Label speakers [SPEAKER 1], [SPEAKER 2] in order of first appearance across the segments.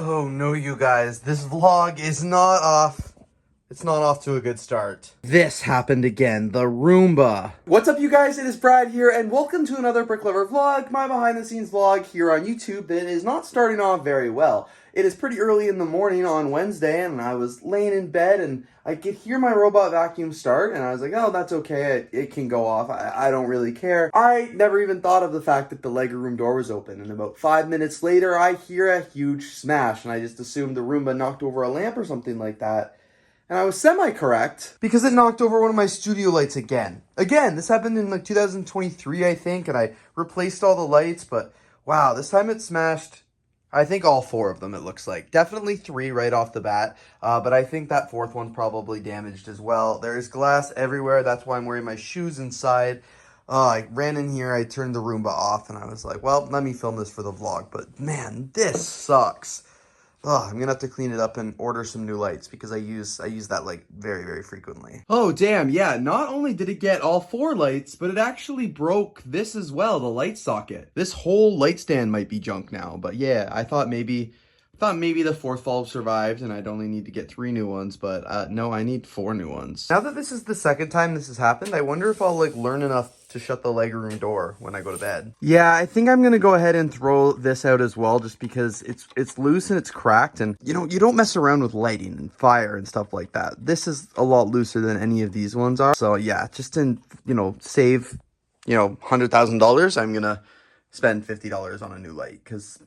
[SPEAKER 1] Oh no, you guys, this vlog is not off. It's not off to a good start. This happened again, the Roomba. What's up, you guys? It is Brad here, and welcome to another BRICKLOVER vlog, my behind-the-scenes vlog here on YouTube that is not starting off very well. It is pretty early in the morning on Wednesday, and I was laying in bed, and I could hear my robot vacuum start, and I was like, oh, that's okay, it can go off, I don't really care. I never even thought of the fact that the Lego room door was open, and about 5 minutes later, I hear a huge smash, and I just assumed the Roomba knocked over a lamp or something like that. And I was semi-correct, because it knocked over one of my studio lights again. Again, this happened in like 2023, I think, and I replaced all the lights, but wow, this time it smashed, I think all 4 of them, it looks like. Definitely 3 right off the bat, but I think that 4th one probably damaged as well. There is glass everywhere, that's why I'm wearing my shoes inside. I ran in here, I turned the Roomba off, and I was like, well, let me film this for the vlog, but man, this sucks. I'm gonna have to clean it up and order some new lights because I use that like very frequently. Oh damn, yeah, not only did it get all 4 lights, but it actually broke this as well, the light socket. This whole light stand might be junk now, but yeah, I thought maybe the 4th valve survived and I'd only need to get 3 new ones, but no, I need 4 new ones. Now that this is the 2nd time this has happened, I wonder if I'll like learn enough to shut the Lego room door when I go to bed. Yeah, I think I'm gonna go ahead and throw this out as well, just because it's loose and it's cracked, and you don't mess around with lighting and fire and stuff like that. This is a lot looser than any of these ones are. So yeah, just to save $100,000, I'm gonna spend $50 on a new light because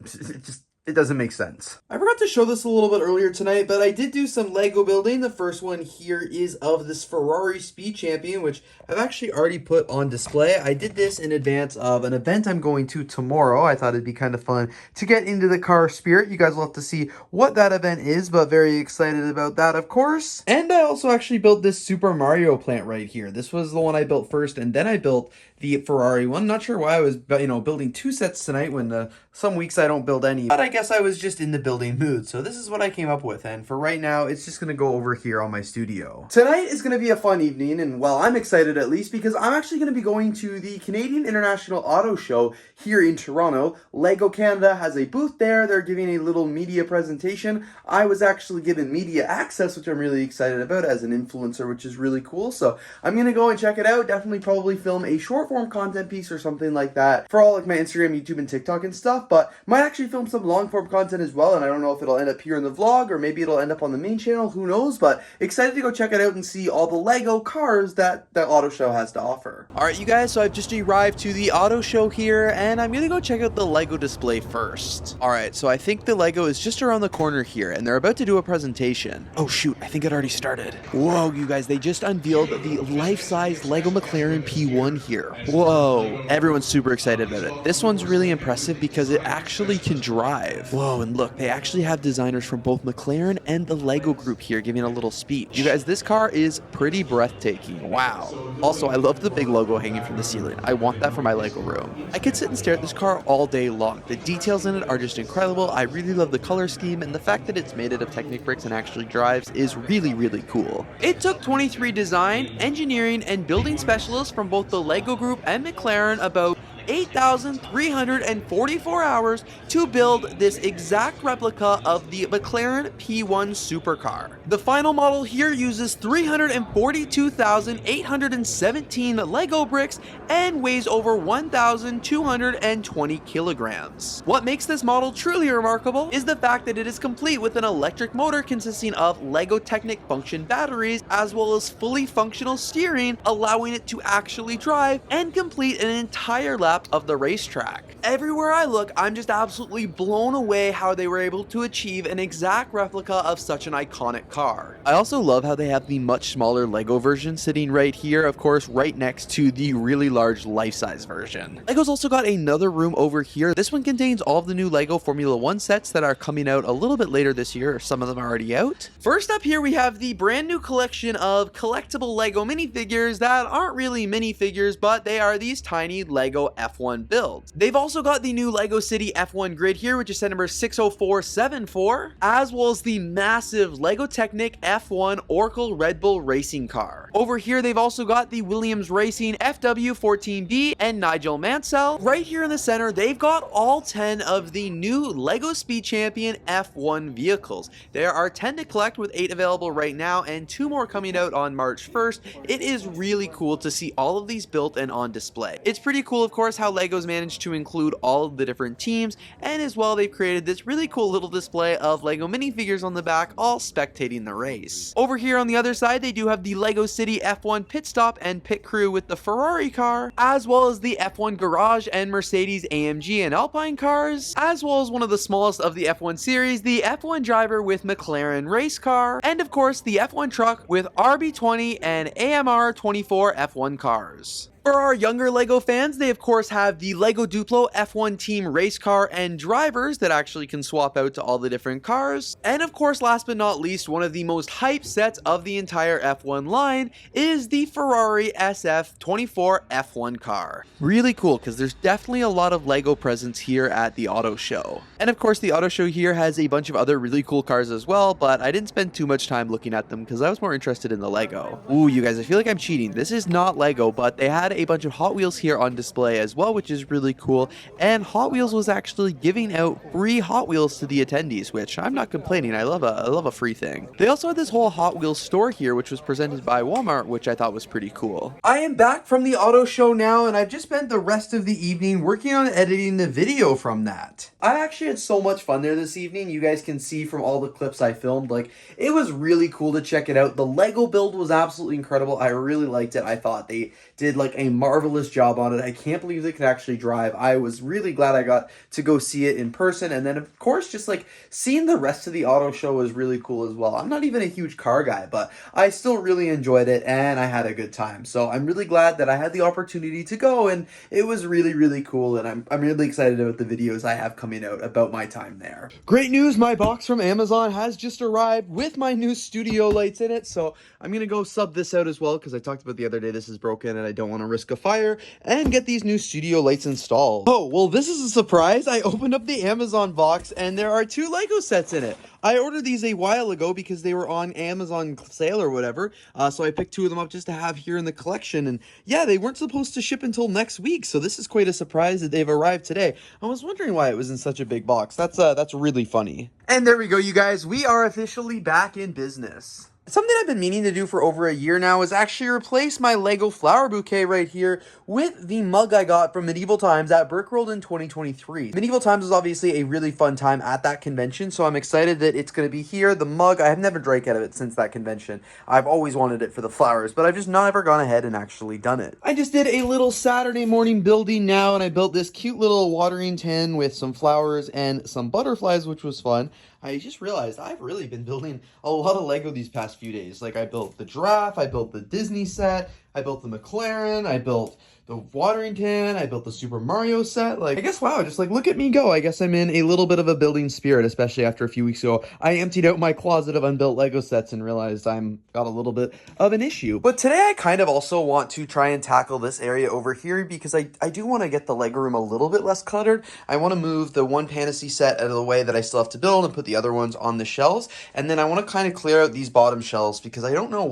[SPEAKER 1] it doesn't make sense. I forgot to show this a little bit earlier tonight, but I did do some Lego building. The first one here is of this Ferrari Speed Champion, which I've actually already put on display. I did this in advance of an event I'm going to tomorrow. I thought it'd be kind of fun to get into the car spirit. You guys will have to see what that event is, but very excited about that, of course. And I also actually built this Super Mario plant right here. This was the one I built first, and then I built the Ferrari one. Not sure why I was, building 2 sets tonight when some weeks I don't build any. But I guess I was just in the building mood. So this is what I came up with. And for right now, it's just going to go over here on my studio. Tonight is going to be a fun evening. And well, I'm excited at least because I'm actually going to be going to the Canadian International Auto Show here in Toronto. Lego Canada has a booth there. They're giving a little media presentation. I was actually given media access, which I'm really excited about as an influencer, which is really cool. So I'm going to go and check it out. Definitely probably film a short form content piece or something like that for all like my Instagram, YouTube, and TikTok and stuff, but might actually film some long form content as well, and I don't know if it'll end up here in the vlog or maybe it'll end up on the main channel, who knows, but excited to go check it out and see all the Lego cars that the auto show has to offer. Alright you guys, so I've just arrived to the auto show here and I'm gonna go check out the Lego display first. Alright, so I think the Lego is just around the corner here and they're about to do a presentation. Oh shoot, I think it already started. Whoa, you guys, they just unveiled the life-size Lego McLaren P1 here. Whoa, everyone's super excited about it. This one's really impressive because it actually can drive. Whoa, and look, they actually have designers from both McLaren and the Lego group here giving a little speech. You guys, this car is pretty breathtaking. Wow. Also, I love the big logo hanging from the ceiling. I want that for my Lego room. I could sit and stare at this car all day long. The details in it are just incredible. I really love the color scheme, and the fact that it's made out of Technic bricks and actually drives is really cool. It took 23 design, engineering, and building specialists from both the Lego group and McLaren about 8,344 hours to build this exact replica of the McLaren P1 supercar. The final model here uses 342,817 Lego bricks and weighs over 1,220 kilograms. What makes this model truly remarkable is the fact that it is complete with an electric motor consisting of Lego Technic function batteries as well as fully functional steering, allowing it to actually drive and complete an entire lap of the racetrack. Everywhere I look, I'm just absolutely blown away how they were able to achieve an exact replica of such an iconic car. I also love how they have the much smaller Lego version sitting right here, of course, right next to the really large life-size version. Lego's also got another room over here. This one contains all of the new Lego Formula 1 sets that are coming out a little bit later this year, or some of them are already out. First up here, we have the brand new collection of collectible Lego minifigures that aren't really minifigures, but they are these tiny Lego
[SPEAKER 2] F1 builds. They've also got the new LEGO City F1 grid here, which is set number 60474, as well as the massive LEGO Technic F1 Oracle Red Bull racing car. Over here, they've also got the Williams Racing FW14B and Nigel Mansell. Right here in the center, they've got all 10 of the new LEGO Speed Champion F1 vehicles. There are 10 to collect, with 8 available right now and 2 more coming out on March 1st. It is really cool to see all of these built and on display. It's pretty cool, of course, how LEGO's managed to include all of the different teams, and as well, they've created this really cool little display of LEGO minifigures on the back, all spectating the race. Over here on the other side, they do have the LEGO City F1 pit stop and pit crew with the Ferrari car, as well as the F1 garage and Mercedes AMG and Alpine cars, as well as one of the smallest of the F1 series, the F1 driver with McLaren race car, and of course the F1 truck with RB20 and AMR24 F1 cars. For our younger LEGO fans, they of course have the LEGO Duplo F1 team race car and drivers that actually can swap out to all the different cars. And of course, last but not least, one of the most hyped sets of the entire F1 line is the Ferrari SF24 F1 car. Really cool, because there's definitely a lot of LEGO presence here at the auto show. And of course, the auto show here has a bunch of other really cool cars as well, but I didn't spend too much time looking at them because I was more interested in the LEGO. Ooh, you guys, I feel like I'm cheating. This is not LEGO, but they had a bunch of Hot Wheels here on display as well, which is really cool. And Hot Wheels was actually giving out free Hot Wheels to the attendees, which I'm not complaining. I love a free thing. They also had this whole Hot Wheels store here, which was presented by Walmart, which I thought was pretty cool.
[SPEAKER 1] I am back from the auto show now, and I've just spent the rest of the evening working on editing the video from that. I actually had so much fun there this evening. You guys can see from all the clips I filmed, like, it was really cool to check it out. The LEGO build was absolutely incredible. I really liked it. I thought they did like a marvelous job on it. I can't believe they could actually drive. I was really glad I got to go see it in person. And then of course, just like seeing the rest of the auto show was really cool as well. I'm not even a huge car guy, but I still really enjoyed it and I had a good time. So I'm really glad that I had the opportunity to go, and it was really, really cool. And I'm really excited about the videos I have coming out about my time there. Great news, my box from Amazon has just arrived with my new studio lights in it. So I'm gonna go sub this out as well, because I talked about the other day this is broken and I don't want to risk a fire, and get these new studio lights installed. Oh, well, this is a surprise. I opened up the Amazon box and there are 2 LEGO sets in it. I ordered these a while ago because they were on Amazon sale or whatever, so I picked 2 of them up just to have here in the collection, and yeah, they weren't supposed to ship until next week, so this is quite a surprise that they've arrived today. I was wondering why it was in such a big box. That's really funny. And there we go, you guys. We are officially back in business. Something I've been meaning to do for over a year now is actually replace my LEGO flower bouquet right here with the mug I got from Medieval Times at BrickWorld in 2023. Medieval Times was obviously a really fun time at that convention, so I'm excited that it's going to be here. The mug, I have never drank out of it since that convention. I've always wanted it for the flowers, but I've just never gone ahead and actually done it. I just did a little Saturday morning building now, and I built this cute little watering tin with some flowers and some butterflies, which was fun. I just realized I've really been building a lot of LEGO these past few days. Like, I built the giraffe, I built the Disney set, I built the McLaren, I built the watering tin, I built the Super Mario set. Like, I guess, wow, just like, look at me go. I guess I'm in a little bit of a building spirit, especially after a few weeks ago I emptied out my closet of unbuilt LEGO sets and realized I'm got a little bit of an issue. But today I kind of also want to try and tackle this area over here, because I do want to get the LEGO room a little bit less cluttered. I want to move the one Fantasy set out of the way that I still have to build and put the other ones on the shelves. And then I want to kind of clear out these bottom shelves, because I don't know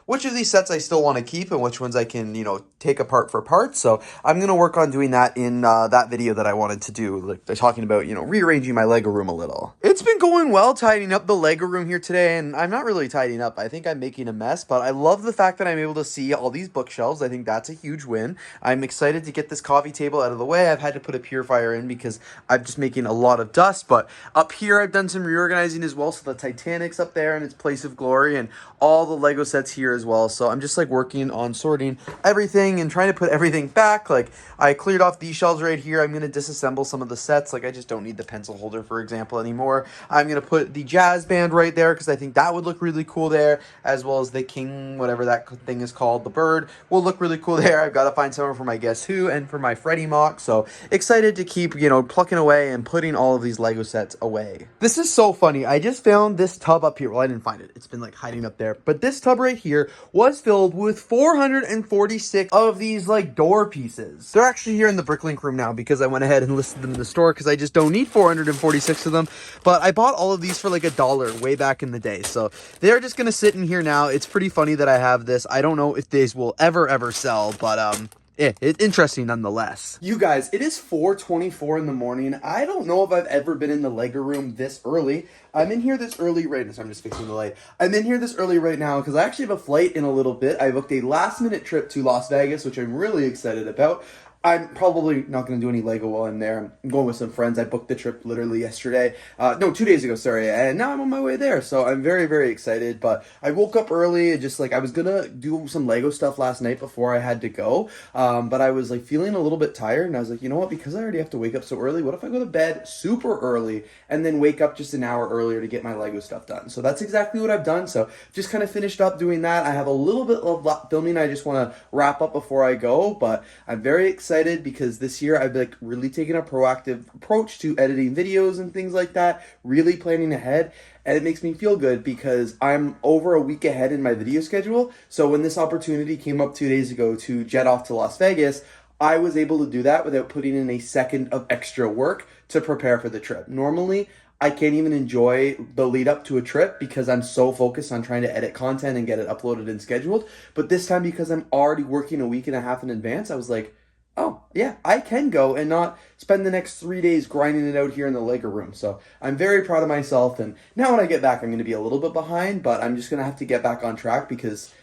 [SPEAKER 1] which of these sets I still want to keep and which ones I can, you know, take apart for parts. So I'm going to work on doing that in that video that I wanted to do. Like, they're talking about, you know, rearranging my LEGO room a little. It's been going well tidying up the LEGO room here today, and I'm not really tidying up. I think I'm making a mess, but I love the fact that I'm able to see all these bookshelves. I think that's a huge win. I'm excited to get this coffee table out of the way. I've had to put a purifier in because I'm just making a lot of dust, but up here I've done some reorganizing as well. So the Titanic's up there in its place of glory, and all the LEGO sets here as well. So I'm just like working on sorting everything and trying to put everything back. Like, I cleared off these shelves right here. I'm going to disassemble some of the sets. Like, I just don't need the pencil holder, for example, anymore. I'm going to put the jazz band right there because I think that would look really cool there, as well as the king, whatever that thing is called, the bird, will look really cool there. I've got to find someone for my Guess Who and for my Freddy mock. So excited to keep, you know, plucking away and putting all of these LEGO sets away. This is so funny. I just found this tub up here. Well, I didn't find it. It's been like hiding up there. But this tub right here here was filled with 446 of these like door pieces. They're actually here in the Bricklink room now because I went ahead and listed them in the store because I just don't need 446 of them. But I bought all of these for like $1 way back in the day. So they're just gonna sit in here now. It's pretty funny that I have this. I don't know if these will ever sell, but it's interesting nonetheless. You guys, it is 4:24 in the morning. I don't know if I've ever been in the Lego room this early. I'm in here this early right now, so I'm just fixing the light. I'm in here this early right now because I actually have a flight in a little bit. I booked a last-minute trip to Las Vegas, which I'm really excited about. I'm probably not going to do any Lego while I'm there. I'm going with some friends. I booked the trip literally yesterday. No, 2 days ago, sorry. And now I'm on my way there. So I'm very excited. But I woke up early and just like I was going to do some Lego stuff last night before I had to go. But I was like feeling a little bit tired. And I was like, you know what? Because I already have to wake up so early, what if I go to bed super early and then wake up just an hour earlier to get my Lego stuff done? So that's exactly what I've done. So just kind of finished up doing that. I have a little bit of filming I just want to wrap up before I go. But I'm very excited because this year I've like really taken a proactive approach to editing videos and things like that, really planning ahead, and it makes me feel good because I'm over a week ahead in my video schedule. So when this opportunity came up 2 days ago to jet off to Las Vegas, I was able to do that without putting in a second of extra work to prepare for the trip. Normally, I can't even enjoy the lead up to a trip because I'm so focused on trying to edit content and get it uploaded and scheduled. But this time, because I'm already working a week and a half in advance, I was like, oh, yeah, I can go and not spend the next 3 days grinding it out here in the Lego room. So I'm very proud of myself. And now when I get back, I'm going to be a little bit behind, but I'm just going to have to get back on track because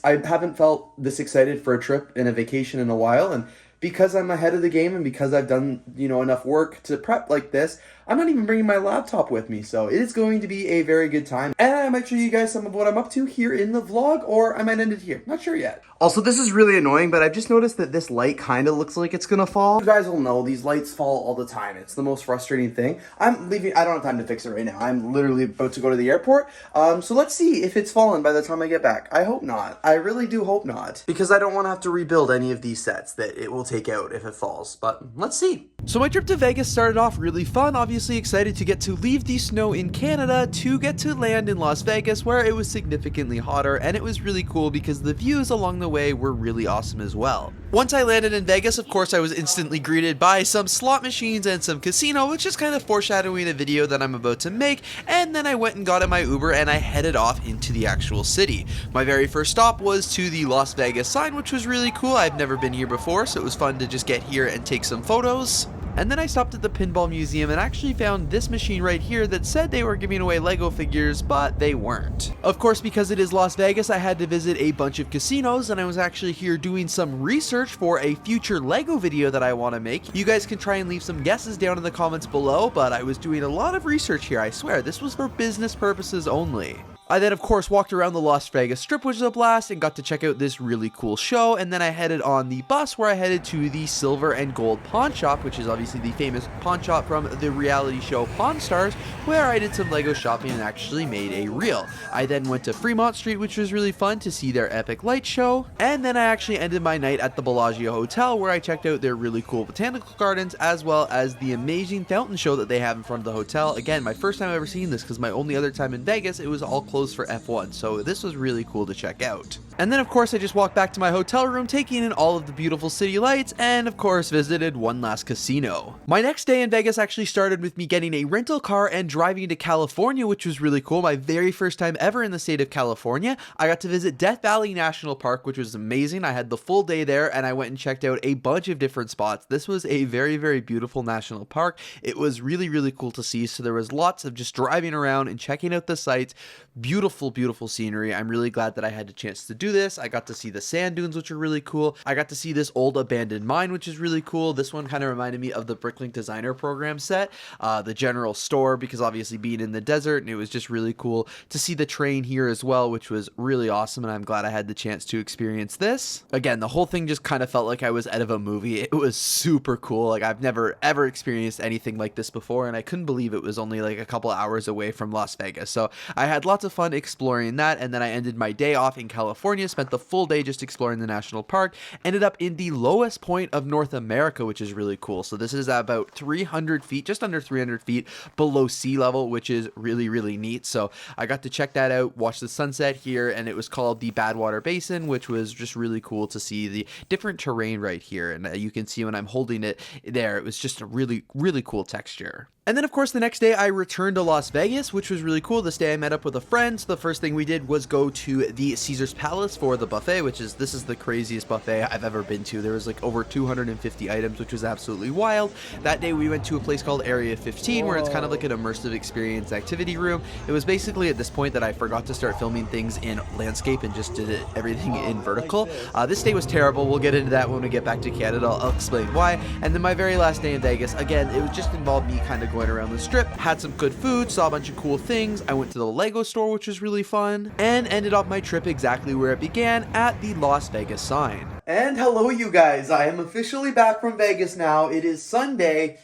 [SPEAKER 1] I haven't felt this excited for a trip and a vacation in a while. And because I'm ahead of the game and because I've done, enough work to prep like this, I'm not even bringing my laptop with me. So it is going to be a very good time. And I might show you guys some of what I'm up to here in the vlog, or I might end it here. Not sure yet. Also, this is really annoying, but I've just noticed that this light kind of looks like it's gonna fall. You guys will know these lights fall all the time. It's the most frustrating thing. I'm leaving. I don't have time to fix it right now. I'm literally about to go to the airport. So let's see if it's fallen by the time I get back. I hope not. I really do hope not, because I don't want to have to rebuild any of these sets that it will take out if it falls. But let's see.
[SPEAKER 2] So my trip to Vegas started off really fun, obviously excited to get to leave the snow in Canada to get to land in Las Vegas where it was significantly hotter, and it was really cool because the views along the way were really awesome as well. Once I landed in Vegas, of course, I was instantly greeted by some slot machines and some casino, which is kind of foreshadowing a video that I'm about to make, and then I went and got in my Uber and I headed off into the actual city. My very first stop was to the Las Vegas sign, which was really cool. I've never been here before, so it was fun to just get here and take some photos. And then I stopped at the Pinball Museum and actually found this machine right here that said they were giving away Lego figures, but they weren't. Of course, because it is Las Vegas, I had to visit a bunch of casinos, and I was actually here doing some research for a future Lego video that I want to make. You guys can try and leave some guesses down in the comments below, but I was doing a lot of research here, I swear. This was for business purposes only. I then, of course, walked around the Las Vegas Strip, which was a blast, and got to check out this really cool show, and then I headed on the bus where I headed to the Silver and Gold Pawn Shop, which is obviously the famous pawn shop from the reality show Pawn Stars, where I did some Lego shopping and actually made a reel. I then went to Fremont Street, which was really fun to see their epic light show, and then I actually ended my night at the Bellagio Hotel, where I checked out their really cool botanical gardens, as well as the amazing fountain show that they have in front of the hotel. Again, my first time ever seeing this, because my only other time in Vegas, it was all closed for F1, so this was really cool to check out. And then of course I just walked back to my hotel room, taking in all of the beautiful city lights, and of course visited one last casino. My next day in Vegas actually started with me getting a rental car and driving to California, which was really cool. My very first time ever in the state of California. I got to visit Death Valley National Park, which was amazing. I had the full day there, and I went and checked out a bunch of different spots. This was a very beautiful national park. It was really cool to see, so there was lots of just driving around and checking out the sites. Beautiful scenery. I'm really glad that I had the chance to do this. I got to see the sand dunes, which are really cool. I got to see this old abandoned mine, which is really cool. This one kind of reminded me of the Bricklink Designer Program set, the general store, because obviously being in the desert, and it was just really cool to see the train here as well, which was really awesome, and I'm glad I had the chance to experience this. Again, the whole thing just kind of felt like I was out of a movie. It was super cool. Like, I've never ever experienced anything like this before, and I couldn't believe it was only like a couple hours away from Las Vegas. So I had lots of fun exploring that, and then I ended my day off in California California, spent the full day just exploring the national park, ended up in the lowest point of North America, which is really cool. So this is at about 300 feet, just under 300 feet below sea level, which is really, really neat. So I got to check that out, watch the sunset here, and it was called the Badwater Basin, which was just really cool to see the different terrain right here. And you can see when I'm holding it there, it was just a really, really cool texture. And then, of course, the next day I returned to Las Vegas, which was really cool. This day I met up with a friend. So the first thing we did was go to the Caesar's Palace for the buffet, this is the craziest buffet I've ever been to. There was like over 250 items, which was absolutely wild. That day we went to a place called Area 15, where it's kind of like an immersive experience activity room. It was basically at this point that I forgot to start filming things in landscape and just did everything in vertical. This day was terrible. We'll get into that when we get back to Canada. I'll explain why. And then my very last day in Vegas, again, it was just involved me kind of going around the strip, had some good food, saw a bunch of cool things. I went to the Lego store, which was really fun, and ended off my trip exactly where it began, at the Las Vegas sign.
[SPEAKER 1] And hello, you guys. I am officially back from Vegas now. It is Sunday,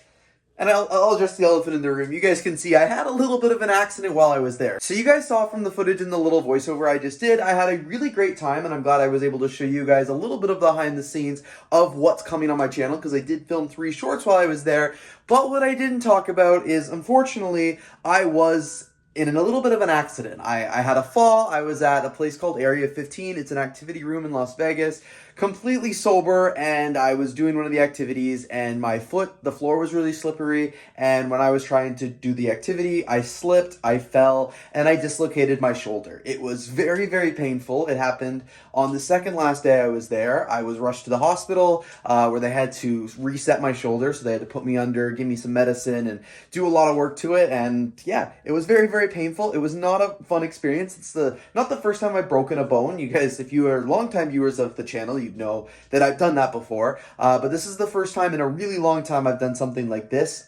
[SPEAKER 1] and I'll address the elephant in the room. You guys can see I had a little bit of an accident while I was there. So you guys saw from the footage in the little voiceover I just did, I had a really great time, and I'm glad I was able to show you guys a little bit of behind the scenes of what's coming on my channel, because I did film 3 shorts while I was there. But what I didn't talk about is, unfortunately, I was in a little bit of an accident. I had a fall. I was at a place called Area 15. It's an activity room in Las Vegas, completely sober, and I was doing one of the activities, and my foot, the floor was really slippery, and when I was trying to do the activity, I slipped, I fell, and I dislocated my shoulder. It was very, very painful. It happened on the second last day I was there. I was rushed to the hospital where they had to reset my shoulder, so they had to put me under, give me some medicine, and do a lot of work to it, and yeah, it was very, very painful. It was not a fun experience. It's not the first time I've broken a bone. You guys, if you are longtime viewers of the channel, you'd know that I've done that before, but this is the first time in a really long time I've done something like this,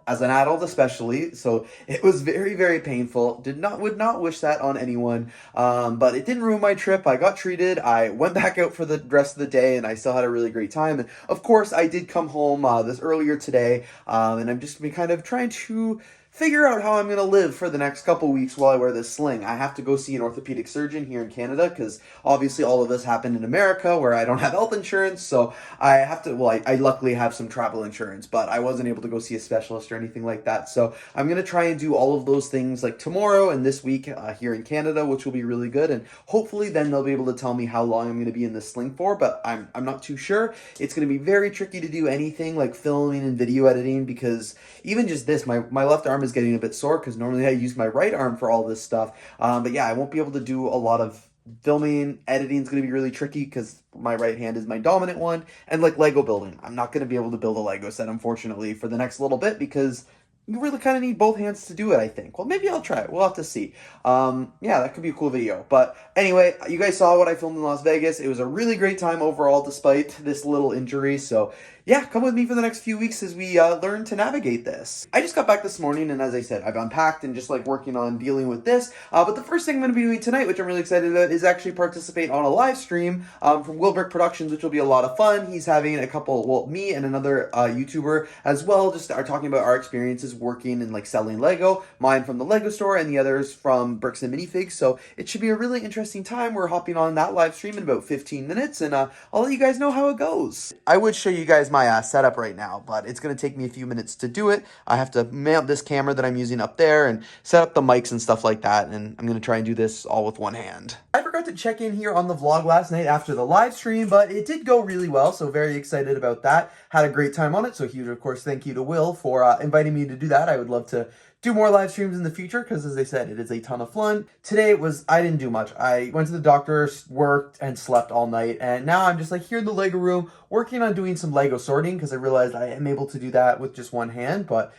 [SPEAKER 1] as an adult especially, so it was very, very painful. Would not wish that on anyone, but it didn't ruin my trip. I got treated, I went back out for the rest of the day, and I still had a really great time, and of course I did come home this earlier today, and I'm just been kind of trying to figure out how I'm going to live for the next couple weeks while I wear this sling. I have to go see an orthopedic surgeon here in Canada, because obviously all of this happened in America where I don't have health insurance, so I have to, well, I luckily have some travel insurance, but I wasn't able to go see a specialist or anything like that, so I'm going to try and do all of those things like tomorrow and this week here in Canada, which will be really good, and hopefully then they'll be able to tell me how long I'm going to be in this sling for, but I'm not too sure. It's going to be very tricky to do anything like filming and video editing, because even just this, my left arm is getting a bit sore, because normally I use my right arm for all this stuff, but yeah, I won't be able to do a lot of filming. Editing is going to be really tricky because my right hand is my dominant one, and like Lego building, I'm not going to be able to build a Lego set, unfortunately, for the next little bit, because you really kind of need both hands to do it, I think. Well, maybe I'll try it. We'll have to see. Yeah, that could be a cool video. But anyway, you guys saw what I filmed in Las Vegas. It was a really great time overall, despite this little injury. So yeah, come with me for the next few weeks as we learn to navigate this. I just got back this morning, and as I said, I've unpacked and just like working on dealing with this. But the first thing I'm going to be doing tonight, which I'm really excited about, is actually participate on a live stream from Brick Productions, which will be a lot of fun. He's having a couple, well, me and another YouTuber as well, just are talking about our experiences working and like selling Lego. Mine from the Lego store, and the others from Bricks and Minifigs. So it should be a really interesting time. We're hopping on that live stream in about 15 minutes, and I'll let you guys know how it goes. I would show you guys my setup right now, but it's going to take me a few minutes to do it. I have to mount this camera that I'm using up there and set up the mics and stuff like that, and I'm going to try and do this all with one hand. I forgot to check in here on the vlog last night after the live stream, but it did go really well, so very excited about that. Had a great time on it, so huge, of course, thank you to Will for inviting me to do that. I would love to do more live streams in the future, because as I said, it is a ton of fun. Today I didn't do much. I went to the doctor, worked, and slept all night, and now I'm just like here in the Lego room working on doing some Lego sorting, because I realized I am able to do that with just one hand, but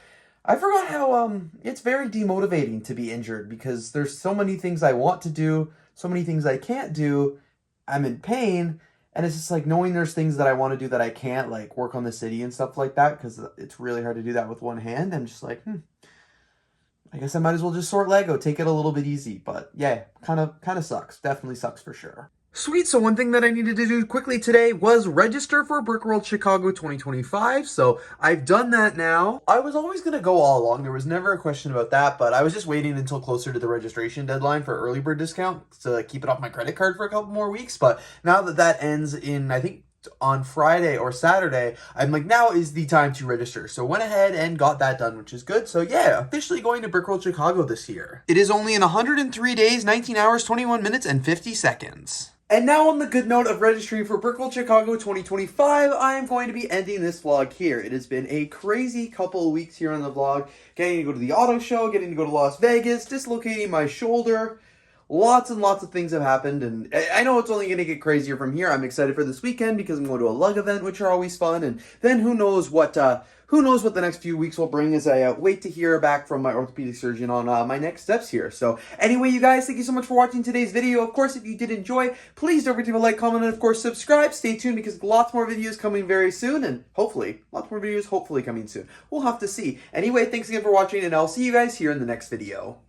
[SPEAKER 1] I forgot how it's very demotivating to be injured, because there's so many things I want to do, so many things I can't do, I'm in pain, and it's just like knowing there's things that I want to do that I can't, like work on the city and stuff like that, because it's really hard to do that with one hand. I'm just like, I guess I might as well just sort Lego, take it a little bit easy. But yeah, kind of sucks. Definitely sucks for sure. Sweet, so one thing that I needed to do quickly today was register for Brickworld Chicago 2025, so I've done that now. I was always going to go all along, there was never a question about that, but I was just waiting until closer to the registration deadline for early bird discount to keep it off my credit card for a couple more weeks, but now that that ends in, I think, on Friday or Saturday, I'm like, now is the time to register. So went ahead and got that done, which is good. So yeah, officially going to Brickworld Chicago this year. It is only in 103 days, 19 hours, 21 minutes, and 50 seconds. And now on the good note of registering for Brickworld Chicago 2025, I am going to be ending this vlog here. It has been a crazy couple of weeks here on the vlog. Getting to go to the auto show, getting to go to Las Vegas, dislocating my shoulder. Lots and lots of things have happened, and I know it's only going to get crazier from here. I'm excited for this weekend because I'm going to a lug event, which are always fun, and then who knows what the next few weeks will bring as I wait to hear back from my orthopedic surgeon on my next steps here. So anyway, you guys, thank you so much for watching today's video. Of course, if you did enjoy, please don't forget to leave a like, comment, and of course subscribe. Stay tuned because lots more videos coming very soon, and hopefully, lots more videos hopefully coming soon. We'll have to see. Anyway, thanks again for watching, and I'll see you guys here in the next video.